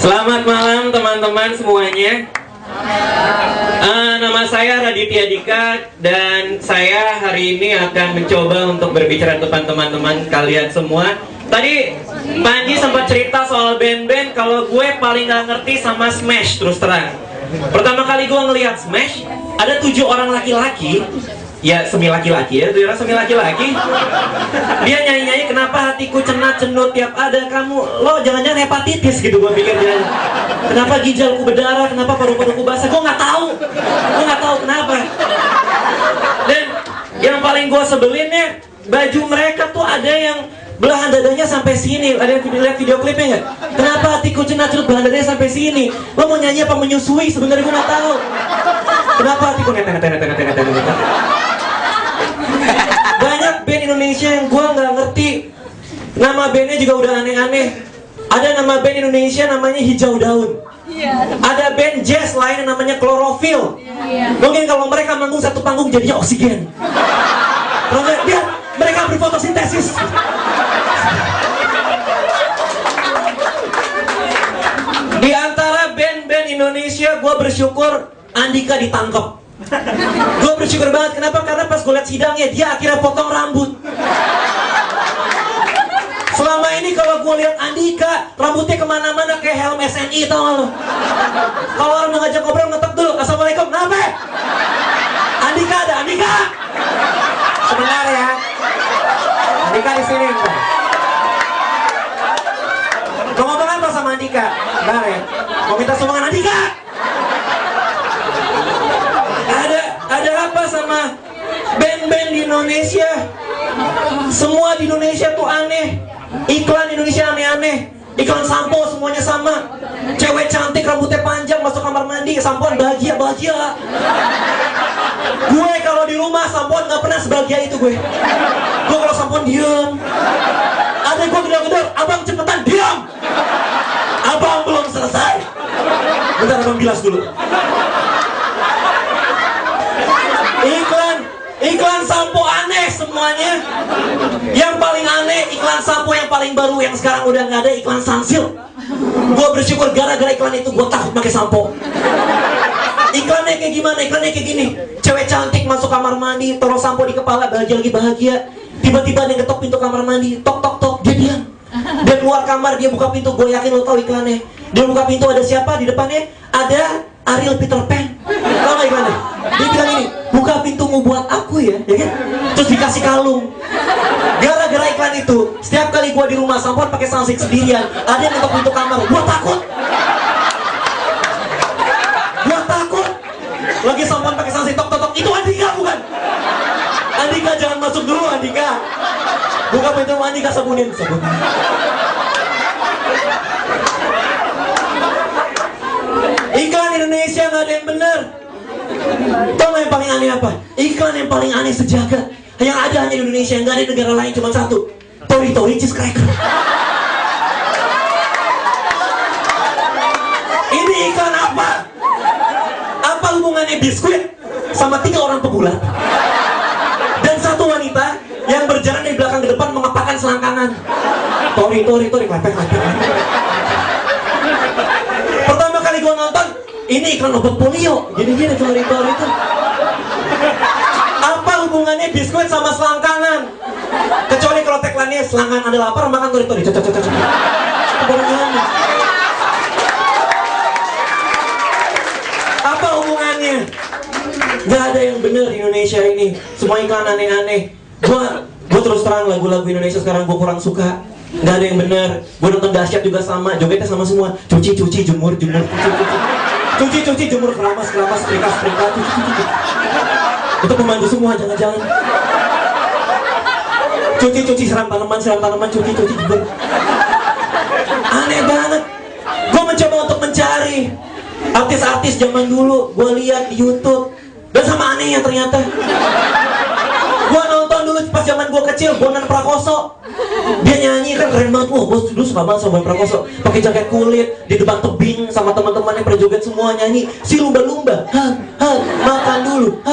Selamat malam teman-teman semuanya. Nama saya Raditya Dika dan saya hari ini akan mencoba untuk berbicara depan teman-teman kalian semua. Tadi Panji sempat cerita soal band-band kalau gue paling gak ngerti sama Smash, terus terang. Pertama kali gue ngelihat Smash, ada 7 orang laki-laki. Ya semi laki-laki ya, 7 orang semi laki-laki. Dia nyanyi-nyanyi, kenapa hatiku cenat-cenut tiap ada kamu. Lo jangan-jangan hepatitis gitu gue pikir dia. Kenapa ginjalku berdarah, kenapa paru-paruku basah. Gue nggak tahu kenapa. Dan yang paling gue sebelinnya, baju mereka tuh ada yang belahan dadanya sampai sini. Ada yang lihat video klipnya nggak? Kenapa hatiku cenat-cenut belahan dadanya sampai sini. Lo mau nyanyi apa menyusui, sebenarnya gue nggak tahu. Kenapa hatiku ngeteng. Banyak band Indonesia yang gue nggak ngerti. Nama bandnya juga udah aneh-aneh. Ada nama band Indonesia namanya Hijau Daun. Ada band jazz lain yang namanya Klorofil. Mungkin kalau mereka manggung satu panggung jadinya Oksigen. Kalau nggak, biar mereka berfotosintesis. Di antara band-band Indonesia, gue bersyukur Andika ditangkap. Gue bersyukur banget, kenapa? Karena pas gue liat sidangnya, dia akhirnya potong rambut. Selama ini kalau gue lihat Andika, rambutnya kemana-mana kayak helm SNI, tau gak lo? Kalau orang mau ngajak ngobrol, ngetok dulu, assalamualaikum, kenapa? Andika ada, Andika! Sebentar ya, Andika di sini. Mau ngomong apa sama Andika? Bentar ya, mau minta sumbangan Andika! Ada apa sama band-band di Indonesia? Semua di Indonesia tuh aneh. Iklan Indonesia aneh-aneh. Iklan sampo semuanya sama. Cewek cantik rambutnya panjang masuk kamar mandi, sampoan bahagia. Gue kalau di rumah sampoan gak pernah sebahagia itu gue. Gue kalau sampoan diem. Ada gue gedor-gedor, abang cepetan diam. Abang belum selesai. Bentar abang bilas dulu. Iklan sampo aneh semuanya. Yang paling aneh iklan sampo yang paling baru yang sekarang udah nggak ada, iklan Sunsilk. Gue bersyukur gara-gara iklan itu gue takut pakai sampo. Iklannya kayak gimana? Iklannya kayak gini. Cewek cantik masuk kamar mandi, taruh sampo di kepala, bahagia. Tiba-tiba dia ngetok pintu kamar mandi, tok, dia diam. Dia keluar kamar, dia buka pintu, gue yakin lo tau iklannya. Dia buka pintu, ada siapa di depannya? Ada Ariel Peter Pan. Tau gak gimana? Dia bilang ini, buka pintumu buat aku ya kan? Terus dikasih kalung. Gara-gara iklan itu, setiap kali gua di rumah sampoan pakai Sunsilk sendirian, ada yang ngetok pintu kamar, gua takut. Lagi sampoan pakai Sunsilk, tok, itu Andika bukan? Andika jangan masuk dulu, Andika. Buka pintu Andika, sabunin. Iklan Indonesia nggak ada yang bener. Tau gak yang paling aneh apa? Iklan yang paling aneh sejagat, yang ada hanya di Indonesia, yang nggak ada di negara lain, cuma satu. Tori cheese cracker. Ini iklan apa? Apa hubungannya biskuit sama 3 orang pegulat dan 1 wanita yang berjalan dari belakang ke depan mengepakkan selangkangan? Tori, lepek. Pertama kali gue nonton, ini iklan obat polio. Gini Tori itu. Apa hubungannya biskuit sama selangkangan? Kecuali kalau tagline-nya selangkangan ada lapar, makan Tori. Cocok. Apa hubungannya? Gak ada yang bener di Indonesia ini. Semua iklan aneh-aneh. Gue terus terang, lagu-lagu Indonesia sekarang gue kurang suka. Gak ada yang bener. Gue nonton Dahsyat juga sama, jogetnya sama semua. Cuci, jemur. Cuci, jemur, keramas, setrika, cuci. Itu pembantu semua, jangan-jangan. Cuci, siram tanaman, cuci, jemur. Aneh banget. Gue mencoba untuk mencari artis-artis zaman dulu. Gue lihat di YouTube, dan sama anehnya ternyata. Gue nonton dulu pas zaman gue kecil, Bondan Prakoso. Dia nyanyi kan keren banget. Wah, gue dulu suka banget sama Bondan Prakoso. Pakai jaket kulit, di depan tebing sama teman-temannya berjoget semua nyanyi si lumba-lumba. Makan dulu.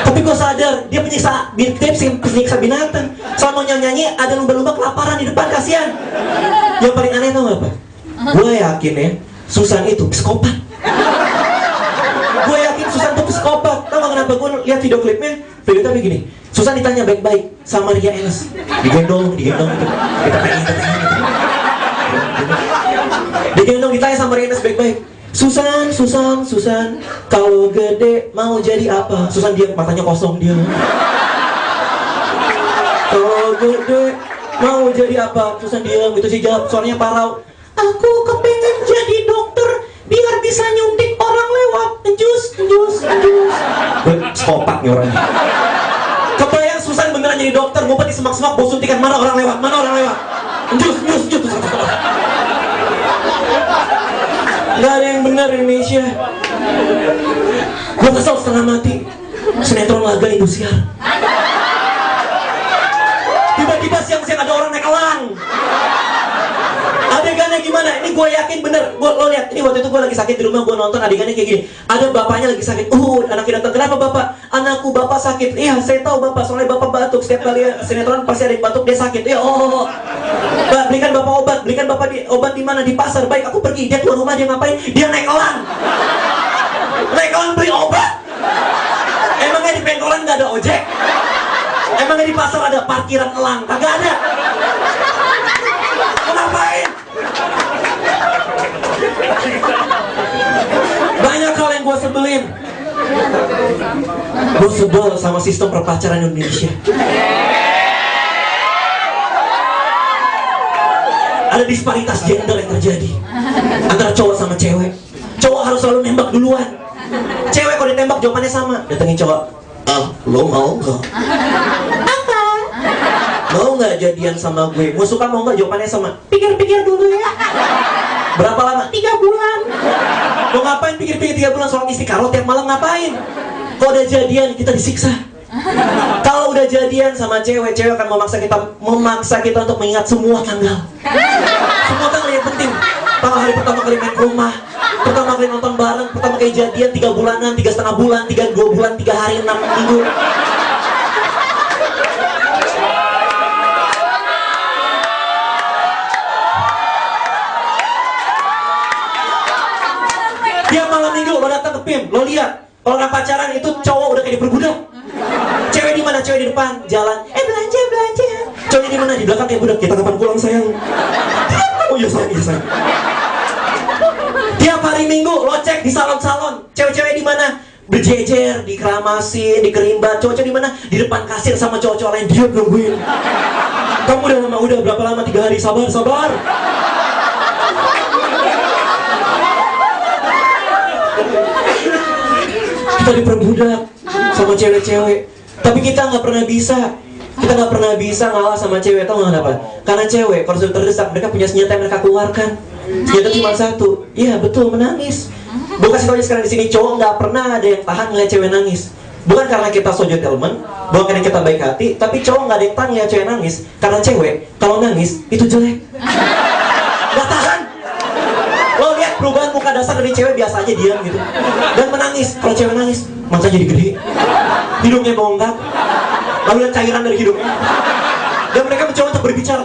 Tapi gue sadar dia penyiksa binatang. Selama nyanyi ada lumba-lumba kelaparan di depan, kasihan. Yang paling aneh tau gak apa? Gue yakin ya, Susan itu psikopat. Gue yakin Susan itu psikopat. Tahu gak kenapa gue lihat video klipnya? Video tapi gini, Susan ditanya baik-baik sama Ria Enes, digendong gitu. Kita pengen. Digendong ditanya sama Ria Enes baik-baik. Susan, kalau gede mau jadi apa? Susan diam, matanya kosong dia. Kalau gede mau jadi apa? Susan diam, gitu sih jawab, suaranya parau. Aku kepengen jadi dokter biar bisa nyuntik orang lewat. Njus. Psikopat nih orangnya. Kebayang Susan beneran jadi dokter, ngumpet di semak-semak, bawa suntikan, mana orang lewat. Njus. Gak ada yang benar Indonesia. Gue kesel setengah mati. Sinetron laga Indosiar. Tiba-tiba siang-siang ada orang naik elang. Adegannya gimana? Ini gue yakin bener. Lo lihat, ini waktu itu gue lagi sakit di rumah, gue nonton adegannya kayak gini. Ada bapaknya lagi sakit. Anaknya datang. Kenapa bapak? Anakku bapak sakit. Iya, saya tahu bapak. Soalnya bapak batuk. Setiap kali sinetron pasti ada yang batuk, dia sakit. Iya, Mbak, belikan bapak obat. Belikan bapak obat di mana? Di pasar. Baik, aku pergi. Dia keluar rumah, dia ngapain? Dia naik elang. Naik elang beli obat. Emangnya di pengkolan nggak ada ojek? Emangnya di pasar ada parkiran elang? Kagak ada. Ngapain? Banyak hal yang gue sebelin. Gue sebel sama sistem perpacaran Indonesia. Ada disparitas gender yang terjadi antara cowok sama cewek. Cowok harus selalu nembak duluan. Cewek kalau ditembak jawabannya sama. Datengin cowok, lo mau gak? Apa? Mau gak jadian sama gue? Gue suka mau gak? Jawabannya sama. Pikir-pikir dulu ya. Berapa lama? 3 bulan. Mau ngapain pikir-pikir 3 bulan? Soal istiqarot tiap malam ngapain? Kalau udah jadian kita disiksa. Kalau udah jadian sama cewek akan memaksa kita untuk mengingat semua tanggal. Semua tanggal yang penting. Hari pertama kali main ke rumah, pertama kali nonton bareng, pertama kali jadian 3 bulanan, 3,5 bulan, 2 bulan, 3 hari, 6 minggu. Dia malam minggu lo datang ke PIM, lo lihat orang pacaran itu cowok udah kayak diperbudak. Cewek di mana? Cewek di depan jalan. Belanja. Cowoknya di mana? Di belakang kayak budak. Kita kapan pulang sayang? Oh iya sayang. Tiap hari Minggu lo cek di salon-salon. Cewek-cewek di mana? Berjejer, dikeramasin, dikerimbat. Cowok-cowok di mana? Di depan kasir sama cowok-cowok lain dia nungguin. Kamu udah berapa lama? 3 hari. Sabar. Kita diperbudak sama cewek-cewek, tapi kita nggak pernah bisa ngalah sama cewek. Tahu nggak kenapa? Karena cewek kalau sudah terdesak, mereka punya senjata yang mereka keluarkan. Senjata cuma satu. Iya betul, menangis. Gue kasih tau aja sekarang di sini, cowok nggak pernah ada yang tahan ngeliat cewek nangis. Bukan karena kita so gentleman, bukan karena kita baik hati, tapi cowok nggak ada yang tahan ngeliat cewek nangis. Karena cewek kalau nangis itu jelek. Nggak tahan. Lo lihat perubahan muka dasar dari cewek, biasa aja diam gitu. Dan menangis. Kalau cewek nangis, matanya jadi gede, hidungnya bongkak, lalu lihat cairan dari hidungnya. Dan mereka mencoba untuk berbicara.